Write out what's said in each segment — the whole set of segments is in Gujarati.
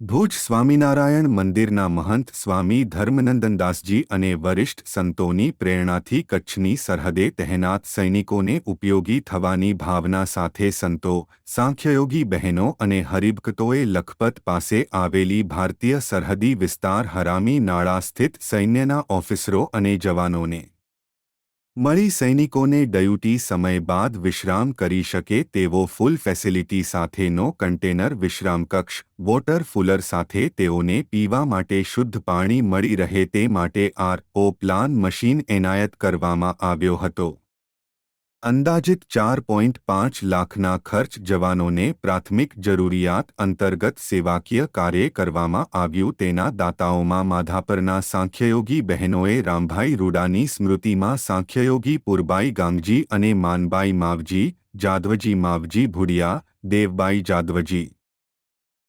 ભુજ સ્વામિનારાયણ મંદિરના મહંત સ્વામી ધર્મનંદનદાસજી અને વરિષ્ઠ સંતોની પ્રેરણાથી કચ્છની સરહદે તહેનાત સૈનિકોને ઉપયોગી થવાની ભાવના સાથે સંતો, સાંખ્યયોગી બહેનો અને હરિભક્તોએ લખપત પાસે આવેલી ભારતીય સરહદી વિસ્તાર હરામી નાળા સ્થિત સૈન્યના ઓફિસરો અને જવાનોને મળી સૈનિકોને ડ્યુટી સમય બાદ વિશ્રામ કરી શકે તેવો ફૂલ ફેસિલિટી સાથેનો કન્ટેનર વિશ્રામકક્ષ, વોટર કૂલર સાથે તેઓને પીવા માટે શુદ્ધ પાણી મળી રહે તે માટે આર.ઓ. પ્લાન મશીન એનાયત કરવામાં આવ્યો હતો. અંદાજિત 4.5 લાખના ખર્ચ જવાનોને પ્રાથમિક જરૂરિયાત અંતર્ગત સેવાકીય કાર્ય કરવામાં આવ્યું. તેના દાતાઓમાં માધાપરના સાંખ્યયોગી બહેનોએ રામભાઈ રૂડાની સ્મૃતિમાં સાંખ્યયોગી પુરબાઈ ગાંગજી અને માનબાઈ માવજી, જાદવજી માવજી ભુડિયા, દેવબાઈ જાદવજી.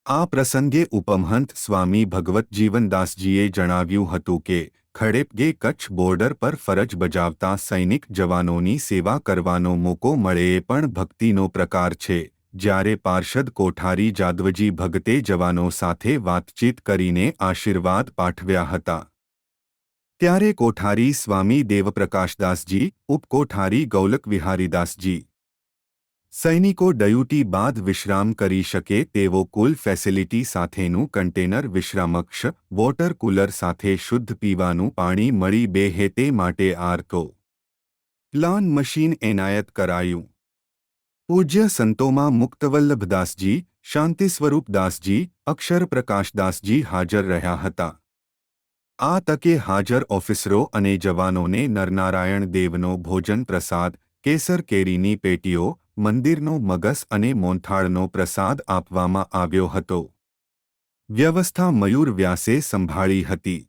આ પ્રસંગે ઉપમહંત સ્વામી ભગવતજીવનદાસજીએ જણાવ્યું હતું કે ખડેપગે કચ્છ બોર્ડર પર ફરજ બજાવતા સૈનિક જવાનોની સેવા કરવાનો મોકો મળે એ પણ ભક્તિનો પ્રકાર છે. જ્યારે પાર્ષદ કોઠારી જાદવજી ભગતે જવાનો સાથે વાતચીત કરીને આશીર્વાદ પાઠવ્યા હતા. ત્યારે કોઠારી સ્વામી દેવપ્રકાશદાસજી, ઉપકોઠારી ગૌલક વિહારીદાસજી સૈનિકો ડ્યુટી બાદ વિશ્રામ કરી શકે તેવો કુલ ફેસિલિટી સાથેનું કન્ટેનર વિશ્રામકક્ષ, વોટર કૂલર સાથે શુદ્ધ પીવાનું પાણી મળી રહે તે માટે આર.ઓ. પ્લાન મશીન એનાયત કરાયું. પૂજ્ય સંતોમાં મુક્તવલ્લભદાસજી, શાંતિસ્વરૂપદાસજી, અક્ષરપ્રકાશદાસજી હાજર રહ્યા હતા. આ તકે હાજર ઓફિસરો અને જવાનોને નરનારાયણ દેવનો ભોજન પ્રસાદ, કેસર કેરીની પેટીઓ, મંદિરનો મગસ અને મોનથાળનો પ્રસાદ આપવામાં આવ્યો હતો. વ્યવસ્થા મયુર વ્યાસે સંભાળી હતી.